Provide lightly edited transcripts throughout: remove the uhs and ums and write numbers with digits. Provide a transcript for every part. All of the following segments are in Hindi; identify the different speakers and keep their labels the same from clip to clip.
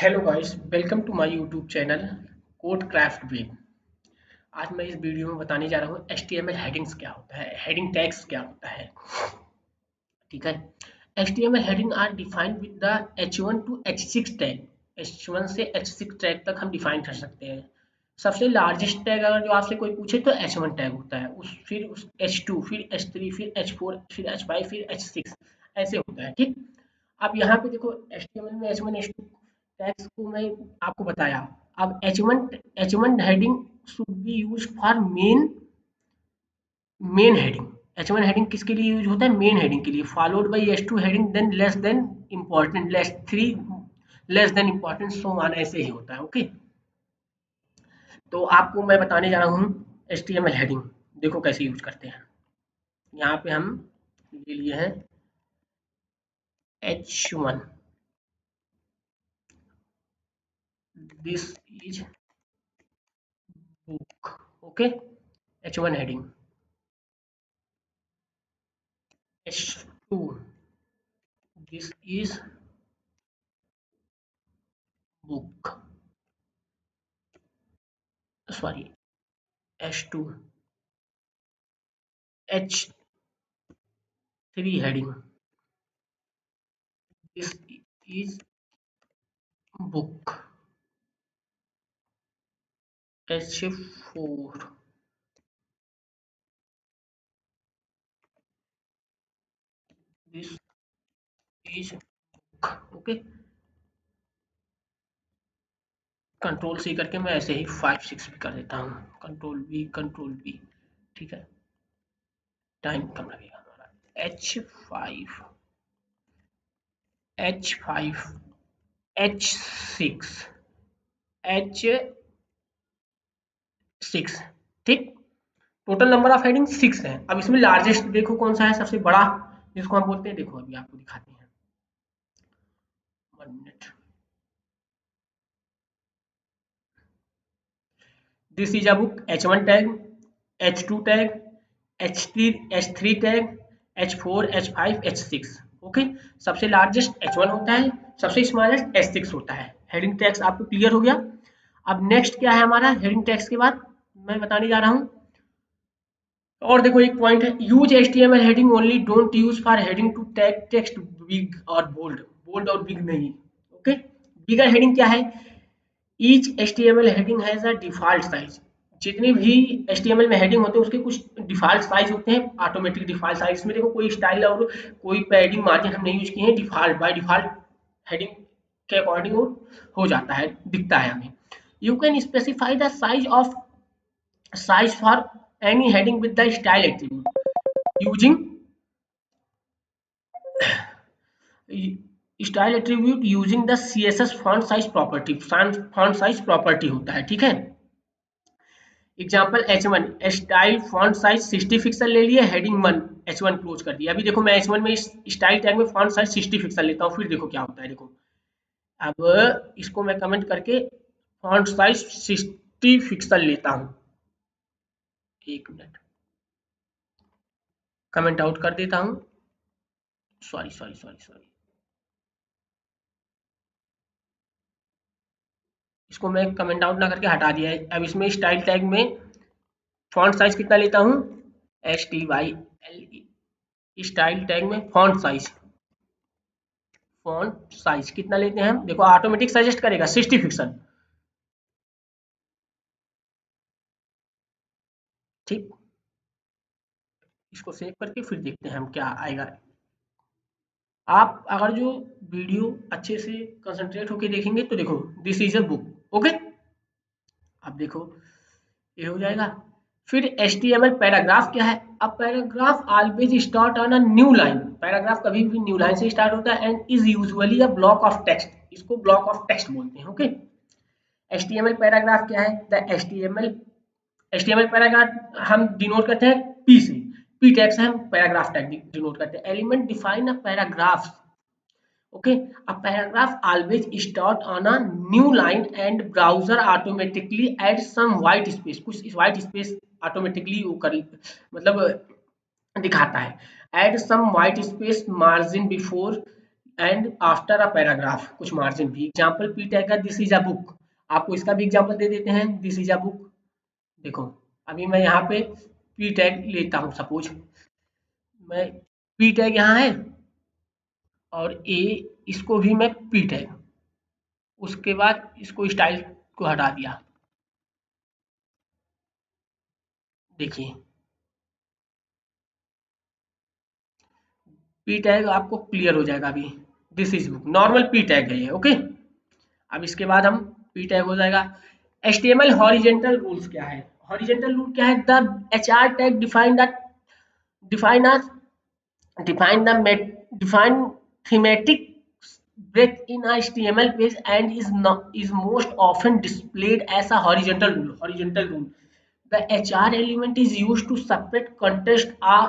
Speaker 1: Hello guys, welcome to my YouTube channel Code Craft Web. आज मैं इस वीडियो में बताने जा रहा हूँ HTML हेडिंग्स क्या होता है, हेडिंग टैग्स क्या होता है। ठीक है। HTML heading are defined with the H1 to H6 tag. H1 से H6 टैग तक हम डिफाइन कर सकते हैं। सबसे लार्जेस्ट टैग अगर जो आपसे कोई पूछे तो H1 टैग होता है, फिर H2, फिर H3, फिर H4, फिर H5, फिर H6 ऐसे होता है। ठीक। अब यहाँ पे देखो HTML में H1 H2 टैग्स को मैं आपको बताया। अब H1 heading should be use for main heading. H1 heading किसके लिए यूज होता है? मेन हेडिंग के लिए, followed by H2 heading, than less than important, less three, less than important, so on, ऐसे ही होता है। ओके। तो आपको मैं बताने जा रहा हूँ HTML हेडिंग, देखो कैसे यूज करते हैं। यहाँ पे हम ले लिए हैं H1, this is book. Okay. H1 heading, H2, this is book, sorry, H2, H3 heading, this is book, H4, this is book। Okay. Control C करके मैं ऐसे ही 5 6 भी कर देता हूँ, कंट्रोल V, कंट्रोल V। ठीक है। टाइम कम लगेगा हमारा। H5, H5, H6, H6। ठीक। टोटल नंबर ऑफ हेडिंग 6 है। अब इसमें लार्जेस्ट देखो कौन सा है, सबसे बड़ा जिसको हम बोलते हैं। देखो अभी आपको दिखाते हैं, 1 minute. This is a book, H1 tag, H2 tag, H3 tag, H4, H5, H6। Okay. सबसे लार्जेस्ट H1 होता है, सबसे स्मॉलेस्ट H6 होता है। हेडिंग टैग्स आपको क्लियर हो गया। अब नेक्स्ट क्या है हमारा हेडिंग टैग्स के बाद मैं बताने जा रहा हूँ। और देखो एक पॉइंट है, use HTML heading only, don't use for heading to tag text big और बोल्ड। बोल्ड और बिग नहीं। ओके। बिगर हेडिंग क्या है? Each HTML heading has a default size. जितनी भी HTML में हेडिंग होते हैं उसके कुछ डिफॉल्ट साइज होते हैं, ऑटोमेटिक डिफॉल्ट साइज। इसमें देखो कोई स्टाइल और कोई पैडिंग मार्जिन हम नहीं यूज किए हैं, डिफॉल्ट बाय डिफॉल्ट हेडिंग के अकॉर्डिंग हो जाता है, दिखता है हमें। You can specify the size for any heading with the style attribute using style attribute using the CSS font size property। font size property होता है। ठीक है। Example H1, style font size 60 pixel ले लिए, हेडिंग 1, H1 क्लोज कर दिया। अभी देखो मैं H1 में स्टाइल टैग में फॉन्ट साइज 60 पिक्सल लेता हूँ, फिर देखो क्या होता है। देखो अब इसको मैं कमेंट करके फॉन्ट साइज 60 पिक्सल लेता हूँ, 1 मिनट, कमेंट आउट कर देता हूँ। सॉरी सॉरी सॉरी सॉरी, इसको मैं कमेंट आउट ना करके हटा दिया है। अब इसमें स्टाइल टैग में फॉन्ट साइज कितना लेता हूँ? STYLE। स्टाइल टैग में फॉन्ट साइज कितना लेते हैं हम? देखो ऑटोमेटिक सजेस्ट करेगा 60 पिक्सल। ठीक। इसको सेव करके फिर देखते हैं हम क्या आएगा। आप अगर जो वीडियो अच्छे से कंसंट्रेट होके देखेंगे तो देखो this is a book. Okay. अब देखो ये हो जाएगा। फिर HTML पैराग्राफ क्या है? अब paragraph always start on a new line. Paragraph कभी भी न्यू लाइन से स्टार्ट होता है and is usually a block of text. इसको ब्लॉक ऑफ टेक्स्ट बोलते हैं। ओके। HTML पैराग्राफ क्या है? द HTML पैराग्राफ हम डिनोट करते हैं P से। P टैग से हम पैराग्राफ टैग डिनोट करते हैं। Element define a paragraph. Okay, a paragraph always start on a new line and browser automatically adds some white space। कुछ white space automatically वो कर मतलब दिखाता है। Add some white space margin before and after a paragraph कुछ मार्जिन भी। एग्जाम्पल पी टैग का दिस इज अ बुक, आपको इसका भी एग्जाम्पल दे देते हैं। दिस इज अ बुक, देखो अभी मैं यहाँ पे पी टैग लेता हूँ, सपोज मैं पी टैग यहाँ है और ए, इसको भी मैं पी टैग, उसके बाद इसको स्टाइल को हटा दिया। देखिए पी टैग आपको क्लियर हो जाएगा अभी। This is book, normal P tag है ये, ओके। अब इसके बाद हम पी टैग हो जाएगा। एचटीएमएल हॉरिजेंटल रूल्स क्या है? हॉरिजेंटल रूल क्या है? The HR tag define a define the define thematic breadth in a HTML page and is most often displayed as a horizontal rule. Horizontal rule. The HR element is used to separate context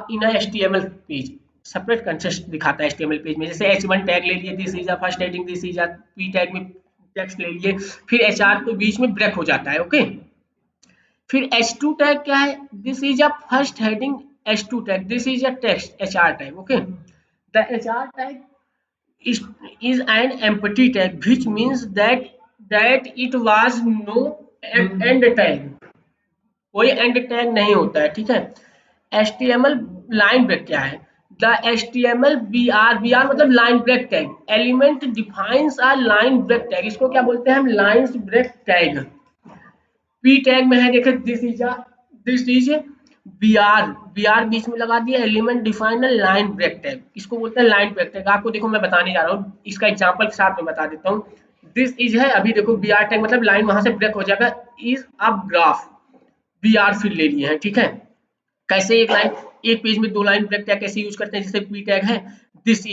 Speaker 1: in a HTML page. Separate contest दिखाता है HTML पेज में। जैसे H1 टैग ले लिए, this is a first heading, this is a P tag में टेक्स्ट ले लिए, फिर HR को बीच में ब्रेक हो जाता है, ओके। फिर H2 टैग क्या है? This is a first heading H2 tag, this is a text HR tag, okay. The HR tag is an empty tag which means that it was no end tag, कोई एंड टैग नहीं होता है, ठीक है। HTML लाइन ब्रेक क्या है? द HTML BR मतलब line break tag element defines a line break tag, इसको क्या बोलते हैं हम? Lines break tag. P tag में है, देखे दिस इज बी आर बीच में लगा दिया, element define line break tag, इसको बोलते हैं लाइन ब्रेक टैग। आपको देखो मैं बताने जा रहा हूँ, इसका एग्जांपल के साथ में बता देता हूँ। दिस इज है, अभी देखो बी आर टैग मतलब लाइन वहां से ब्रेक हो जाएगा। इज अब ग्राफ बी आर फिर ले लिए हैं, ठीक है। कैसे एक लाइन, एक पेज में दो लाइन ब्रेक टैग कैसे यूज करते हैं? जैसे पी टैग है दिस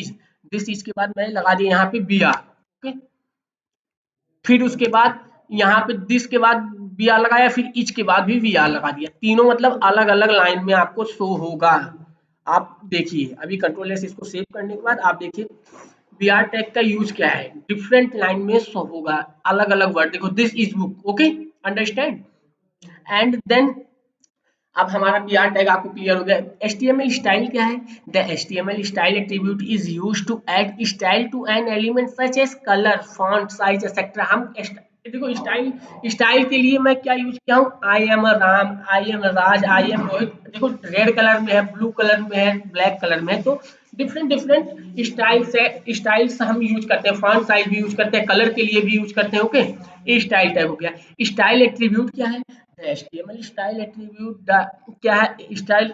Speaker 1: इज के बाद मैं लगा दिया यहाँ पे बी आर, ओके। फिर उसके बाद यहाँ पे दिस के बाद वी आर लगाया, फिर इच के बाद भी वी आर लगा दिया, तीनों मतलब अलग अलग लाइन में आपको शो होगा। आप देखिए अभी कंट्रोल एस इसको सेव करने के बाद आप देखिए वी आर टैग का यूज क्या है, डिफरेंट लाइन में शो होगा अलग अलग वर्ड। देखो this is book, okay, understand. And then अब हमारा पी आर टैग आपको क्लियर हो गया। HTML स्टाइल क्या है? The HTML style attribute is used to add style to an element such as colour, font size etcetera. हम देखो स्टाइल, स्टाइल के लिए मैं क्या यूज किया हूँ? I am Ram, I am Raj, I am Rohit. देखो रेड कलर में है, ब्लू कलर में है, ब्लैक कलर में है, तो डिफरेंट डिफरेंट स्टाइल्स हम यूज करते हैं, फॉन्ट साइज भी यूज करते हैं, कलर के लिए भी यूज करते हैं, ओके। ये स्टाइल टैग हो गया। स्टाइल एट्रीब्यूट क्या है? HTML style attribute the क्या है? Style,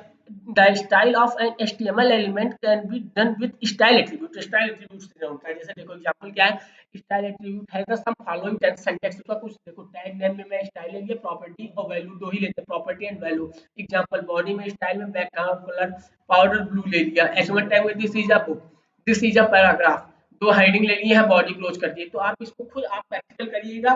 Speaker 1: the style of an HTML element can be done with style attribute। Style attribute से होता है, जैसे देखो एग्जांपल क्या है? स्टाइल एट्रीब्यूट है द सम फॉलोइंग सिंटैक्स का कुछ, देखो टैग नेम में मैं स्टाइल ले लिया, प्रॉपर्टी और वैल्यू दो ही लेते हैं, property and value. Example body में स्टाइल में बैकग्राउंड कलर पाउडर ब्लू ले लिया। H1 टैग में this is a book, this is a paragraph, दो हेडिंग ले ली है, बॉडी क्लोज कर दी। तो आप इसको खुद आप प्रैक्टिकल करिएगा।